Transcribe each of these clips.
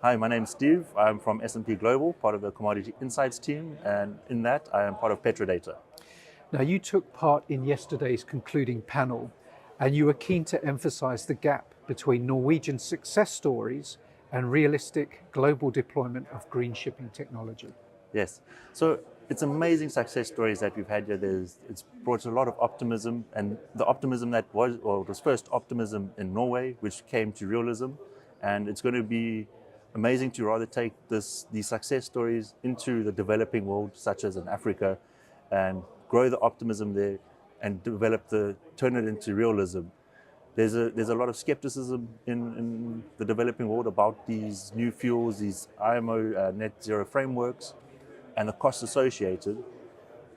Hi, my name's Steve. I'm from S&P Global, part of the Commodity Insights team, and in that I am part of Petrodata. Now, you took part in yesterday's concluding panel, and you were keen to emphasize the gap between Norwegian success stories and realistic global deployment of green shipping technology. Yes, so it's amazing success stories that we've had here. It's brought a lot of optimism, and the optimism that was, well, it was first optimism in Norway, which came to realism, and it's going to be amazing to rather take these success stories into the developing world, such as in Africa, and grow the optimism there and turn it into realism. There's a lot of skepticism in the developing world about these new fuels, these IMO net zero frameworks, and the costs associated.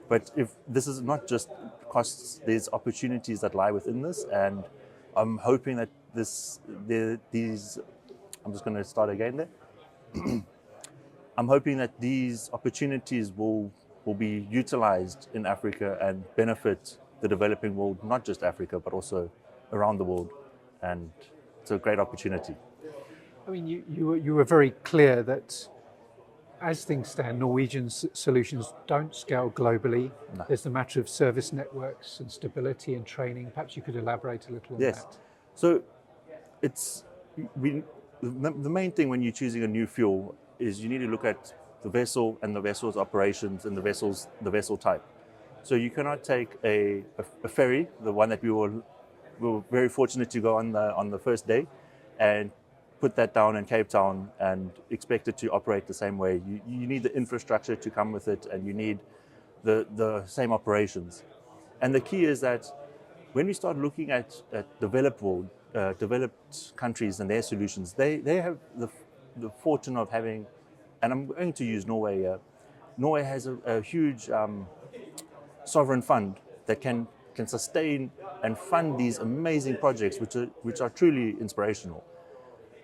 But if this is not just costs, there's opportunities that lie within this, and I'm hoping that I'm just going to start again there. I'm hoping that these opportunities will be utilized in Africa and benefit the developing world, not just Africa, but also around the world. And it's a great opportunity. I mean, you were very clear that as things stand, Norwegian solutions don't scale globally. No. There's the matter of service networks and stability and training. Perhaps you could elaborate a little on Yes. that. So the main thing when you're choosing a new fuel is you need to look at the vessel and the vessel's operations and the vessel type. So you cannot take a ferry, the one that we were very fortunate to go on the first day, and put that down in Cape Town and expect it to operate the same way. You need the infrastructure to come with it, and you need the same operations. And the key is that when we start looking at developed countries and their solutions, they have the fortune of having, and I'm going to use Norway here. Norway has a huge sovereign fund that can sustain and fund these amazing projects, which are truly inspirational.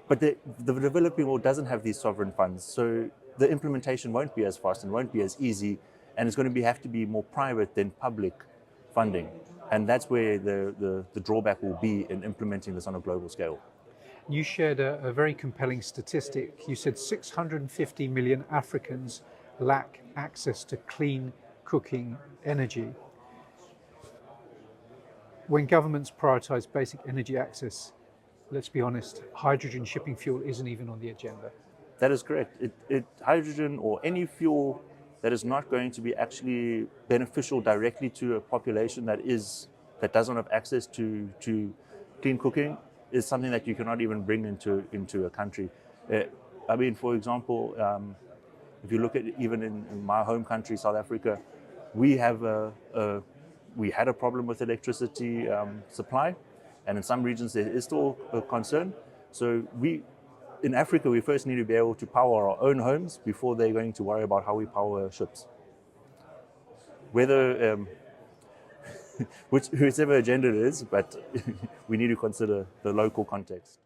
But the developing world doesn't have these sovereign funds, so the implementation won't be as fast and won't be as easy, and it's going to have to be more private than public funding. And that's where the drawback will be in implementing this on a global scale. You shared a very compelling statistic. You said 650 million Africans lack access to clean cooking energy. When governments prioritize basic energy access, let's be honest, hydrogen shipping fuel isn't even on the agenda. That is correct. Hydrogen or any fuel that is not going to be actually beneficial directly to a population that doesn't have access to clean cooking is something that you cannot even bring into a country. I mean, for example, if you look at even in my home country, South Africa, we had a problem with electricity supply, and in some regions there is still a concern. So in Africa, we first need to be able to power our own homes before they're going to worry about how we power ships. Whether, whichever agenda it is, but we need to consider the local context.